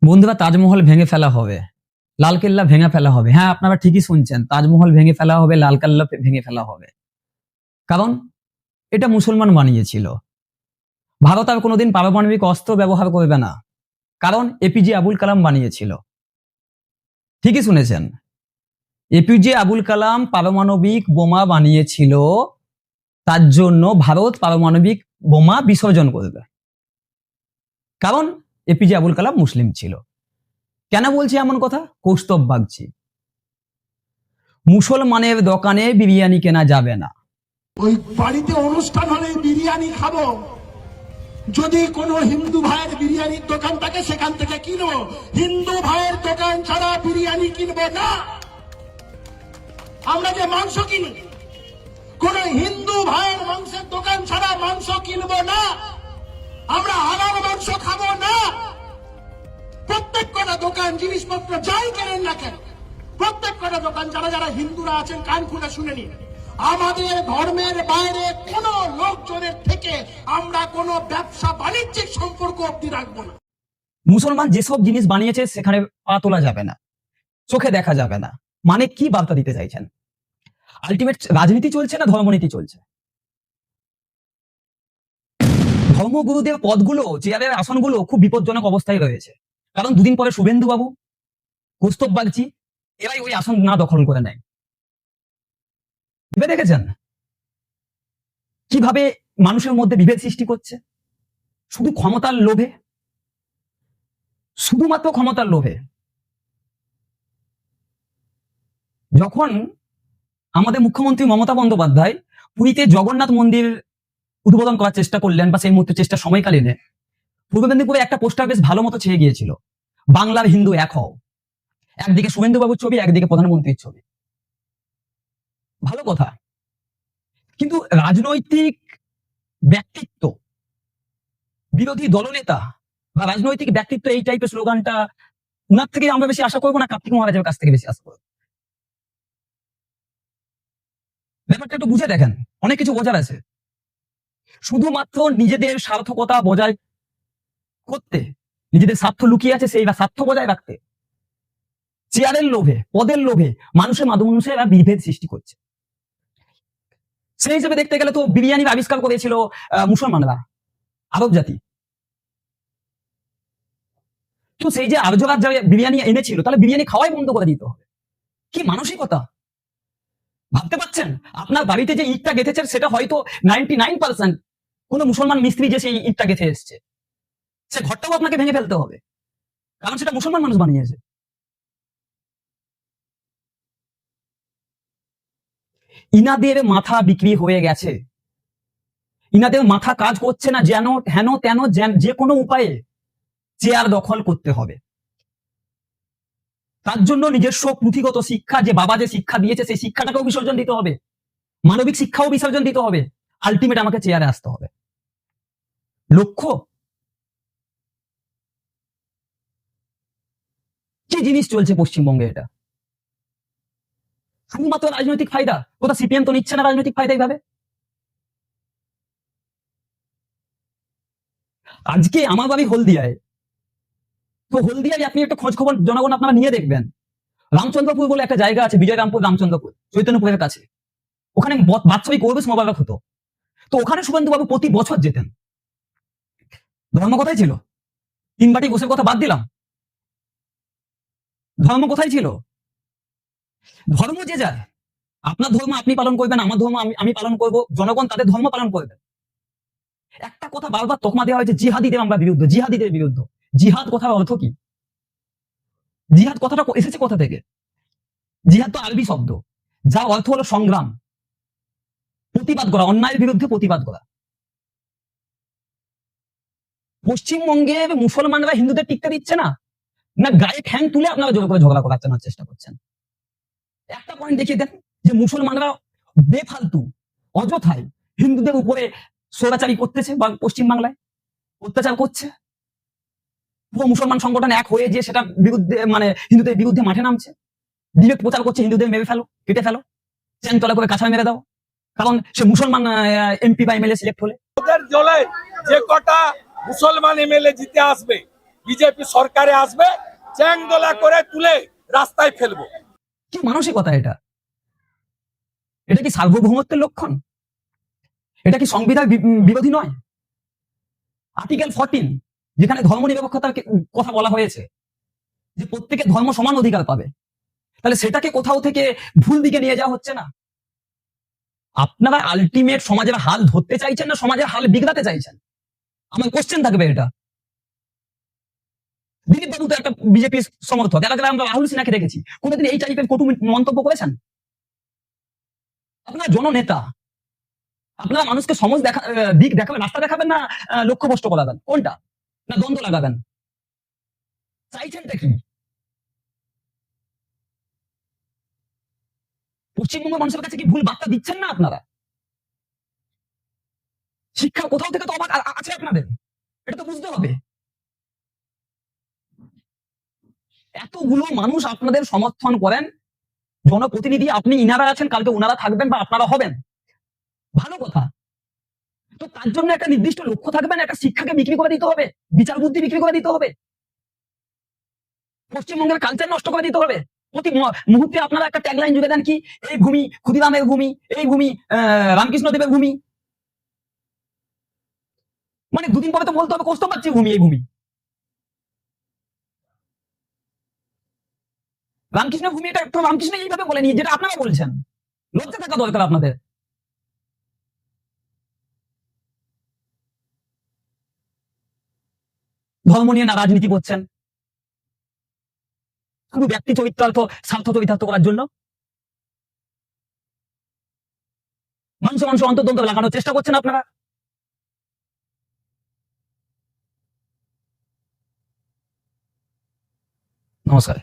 বন্ধুরা, তাজমহল ভেঙে ফেলা হবে, লালকেল্লা ভেঙে ফেলা হবে। হ্যাঁ, আপনারা ঠিকই শুনছেন, তাজমহল ভেঙে ফেলা হবে, লালকেল্লা ভেঙে ফেলা হবে। কারণ এটা মুসলমান বানিয়েছিল। ভারত আর কোনোদিন পারমাণবিক অস্ত্র ব্যবহার করবে না, কারণ এপিজে আবুল কালাম বানিয়েছিল। ঠিকই শুনেছেন, এপিজে আবুল কালাম পারমাণবিক বোমা বানিয়েছিল, তার জন্য ভারত পারমাণবিক বোমা বিসর্জন করবে, কারণ এপিজে আবুল কালাম মুসলিম ছিল। কেন বলছি এমন কথা? কৌস্তব বাগচি। মুসলমানের দোকানে বিরিয়ানি কেনা যাবে না। ওই বাড়িতে অনুষ্ঠান হলে বিরিয়ানি খাবো, যদি কোনো হিন্দু ভাইয়ের বিরিয়ানির দোকান থাকে সেখান থেকে কিনবো, হিন্দু ভাইয়ের দোকান ছাড়া বিরিয়ানি কিনবো না। আমরা যে মাংস কিনি, কোন হিন্দু ভাইয়ের মাংসের দোকান ছাড়া মাংস কিনবো না। আমরা হালাল মাংস খাবো না। প্রত্যেক কটা দোকান জিনিসপত্র যাই কেনেন না কেন, প্রত্যেক কটা দোকান যারা যারা হিন্দুরা আছেন কান খুলে শুনে নিন, আমাদের ধর্মের বাইরে কোন লোকজনের থেকে আমরা কোন ব্যবসা বাণিজ্যিক সম্পর্ক অব্দি রাখবো না। মুসলমান যেসব জিনিস বানিয়েছে সেখানে পা তোলা যাবে না, চোখে দেখা যাবে না। মানে কি বার্তা দিতে চাইছেন? আলটিমেট রাজনীতি চলছে না ধর্মনীতি চলছে? ধর্মগুরুদের পদগুলো, চেয়ারের আসনগুলো খুব বিপজ্জনক অবস্থায় রয়েছে। কারণ দুদিন পরে শুভেন্দু বাবু, কৌস্তব বাগচি এরাই ওই আসন না দখল করে নেয়। ভেবে দেখেছেন কিভাবে মানুষের মধ্যে বিভেদ সৃষ্টি করছে? শুধু ক্ষমতার লোভে, শুধুমাত্র ক্ষমতার লোভে। যখন আমাদের মুখ্যমন্ত্রী মমতা বন্দ্যোপাধ্যায় পুরীতে জগন্নাথ মন্দির উদ্বোধন করার চেষ্টা করলেন, বা সেই মুহূর্তে চেষ্টা সময়কালীনে পূর্ব মেদিনীপুরে একটা পোস্টার বেশ ভালো মতো ছেয়ে গিয়েছিল, বাংলার হিন্দু এক হও। একদিকে শুভেন্দু বাবুর ছবি, একদিকে প্রধানমন্ত্রীর ছবি। ভালো কথা, কিন্তু রাজনৈতিক ব্যক্তিত্ব, বিরোধী দলনেতা বা রাজনৈতিক ব্যক্তিত্ব এই টাইপের স্লোগানটা উনার থেকে আমরা বেশি আশা করবো না কার্তিক মহারাজের কাছ থেকে বেশি আশা করবো? ব্যাপারটা একটু বুঝে দেখেন, অনেক কিছু বোঝার আছে। শুধুমাত্র নিজেদের সার্থকতা বজায় করতে, নিজেদের স্বার্থ লুকিয়ে আছে, সেই স্বার্থ বজায় রাখতে চেয়ারের লোভে, পদের লোভে মানুষের বিভেদ সৃষ্টি করছে। সেই হিসেবে দেখতে গেলে তো বিরিয়ানির আবিষ্কার করেছিল মুসলমানরা, আরব জাতি। তো সেই যে আর্যরা যা বিরিয়ানি এনেছিল, তাহলে বিরিয়ানি খাওয়াই বন্ধ করে দিতে হবে। কি মানসিকতা ভাবতে পারছেন? আপনার বাড়িতে যে ইটটা গেঁথেছেন সেটা হয়তো 99% কোনো মুসলমান মিস্ত্রি যে সেই ইটটা গেঁথে এসছে, সে ঘরটাও আপনাকে ভেঙে ফেলতে হবে, কারণ সেটা মুসলমান মানুষ বানিয়েছে। ইনাদের মাথা বিক্রি হয়ে গেছে, ইনাদের মাথা কাজ করছে না, যেন হেন তেন যে কোনো উপায়ে চেয়ার দখল করতে হবে। তার জন্য নিজস্ব পুঁথিগত শিক্ষা, যে বাবা যে শিক্ষা দিয়েছে সেই শিক্ষাটাকেও বিসর্জন দিতে হবে, মানবিক শিক্ষাও বিসর্জন দিতে হবে। আলটিমেট আমাকে চেয়ারে আসতে হবে। লক্ষ্য কি জিনিস চলছে পশ্চিমবঙ্গে? এটা শুধুমাত্র রাজনৈতিক ফায়দা। কোথা সিপিএম তো নিচ্ছে না রাজনৈতিক ফায়দা এইভাবে। আজকে আমার বাড়ি হলদিয়ায়, তো হলদিয়ায় আপনি একটা খোঁজ খবর জনগণ আপনারা নিয়ে দেখবেন, রামচন্দ্রপুর বলে একটা জায়গা আছে, বিজয়রামপুর রামচন্দ্রপুর, চৈতন্যপুরের কাছে। ওখানে বাৎসরিক পৌরবেশ মোবারক হতো। তো ওখানে শুভেন্দু বাবু প্রতি বছর যেতেন। ধর্ম কোথায় ছিল? তিন বাটি গোসের কথা বাদ দিলাম, ধর্ম কোথায় ছিল? ধর্ম যে যার, আপনার ধর্ম আপনি পালন করবেন, আমার ধর্ম আমি পালন করব, জনগণ তাদের ধর্ম পালন করবে। একটা কথা বারবার তকমা দেওয়া হয়েছে, জিহাদিদের আমরা বিরুদ্ধে, জিহাদিদের বিরুদ্ধে। জিহাদ কথার অর্থ কি? জিহাদ কথাটা এসেছে কোথা থেকে? জিহাদ তো আরবি শব্দ, যার অর্থ হলো সংগ্রাম, প্রতিবাদ করা, অন্যায়ের বিরুদ্ধে প্রতিবাদ করা। পশ্চিমবঙ্গের মুসলমানরা হিন্দুদের টিকতে দিচ্ছে না, না গায়ে ঠ্যাং তুলে আপনারা জোর করে ঝগড়া করার চেষ্টা করছেন। একটা পয়েন্ট দেখিয়ে দেন যে মুসলমানরা বেফালতু অযথায় হিন্দুদের উপরে স্বৈরাচারী করতেছে, বা পশ্চিমবাংলায় অত্যাচার করছে। পুরো মুসলমান সংগঠন এক হয়ে যে সেটা বিরুদ্ধে, মানে হিন্দুদের বিরুদ্ধে মাঠে নামছে, ডিরেক্ট প্রচার করছে হিন্দুদের মেরে ফেলো, কেটে ফেলো, চেন তলা করে কাছায় মেরে দাও, কারণ সে মুসলমান এমপি বা এমএলএ সিলেক্ট হলে। ওদের দলে যে কটা মুসলমান এমএলএ জিতে আসবে বিজেপি সরকারে আসবে, চ্যাংদোলা করে তুলে রাস্তায় ফেলবো। কি মানসিকতা এটা? এটা কি সার্বভৌমত্বের লক্ষণ? এটা কি সংবিধান বিরোধী নয়? আর্টিকেল 14, যেখানে ধর্ম নিরপেক্ষতার কথা বলা হয়েছে, যে প্রত্যেকে ধর্ম সমান অধিকার পাবে, তাহলে সেটাকে কোথাও থেকে ভুল দিকে নিয়ে যাওয়া হচ্ছে না? আপনারা আলটিমেট সমাজের হাল ধরতে চাইছেন না সমাজের হাল বিগড়াতে চাইছেন? আমার কোশ্চেন থাকবে এটা। দিলীপ বাবু তো একটা বিজেপি সমর্থক, এর আগে আমরা রাহুল সিনহাকে দেখেছি, কোনোদিন এই টাইপের কটু মন্তব্য করেছেন? আপনারা জননেতা, আপনারা মানুষকে সমজ দিক দেখাবেন, রাস্তা দেখাবেন, না লক্ষ্যভ্রষ্ট করাবেন? কোনটা? না দ্বন্দ্ব লাগাবেন? চাইছেনটা কি? পশ্চিমবঙ্গ মানুষের কাছে কি ভুল বার্তা দিচ্ছেন না আপনারা? শিক্ষা কোথাও থেকে তো অবাক আছে আপনাদের, এটা তো বুঝতে হবে। এতগুলো মানুষ আপনাদের সমর্থন করেন, জনপ্রতিনিধি আপনি, ইনারা আছেন, কালকে ওনারা থাকবেন বা আপনারা হবেন, ভালো কথা। তো তার জন্য একটা নির্দিষ্ট লক্ষ্য থাকবে না? একটা শিক্ষাকে বিক্রি করে দিতে হবে, বিচার বুদ্ধি বিক্রি করে দিতে হবে, পশ্চিমবঙ্গের কালচার নষ্ট করে দিতে হবে? প্রতি মুহূর্তে আপনারা একটা ট্যাগলাইন জুড়ে দেন, কি এই ভূমি ক্ষুদিরামের ভূমি, এই ভূমি রামকৃষ্ণ দেবের ভূমি। মানে দুদিন পরে তো বলতে হবে কৌস্তভাচ্যের ভূমি, এই ভূমি। রামকৃষ্ণের ভূমি, এটা তো রামকৃষ্ণ এইভাবে বলেনি, যেটা আপনারা বলছেন। লজ্জা থাকা দরকার আপনাদের। ধর্ম নিয়ে না রাজনীতি করছেন, শুধু ব্যক্তি চরিত্রার্থ, স্বার্থ চরিতার্থ করার জন্য মানুষ অন্তর্দ্বন্দ্ব লাগানোর চেষ্টা করছেন আপনারা। নমস্কার।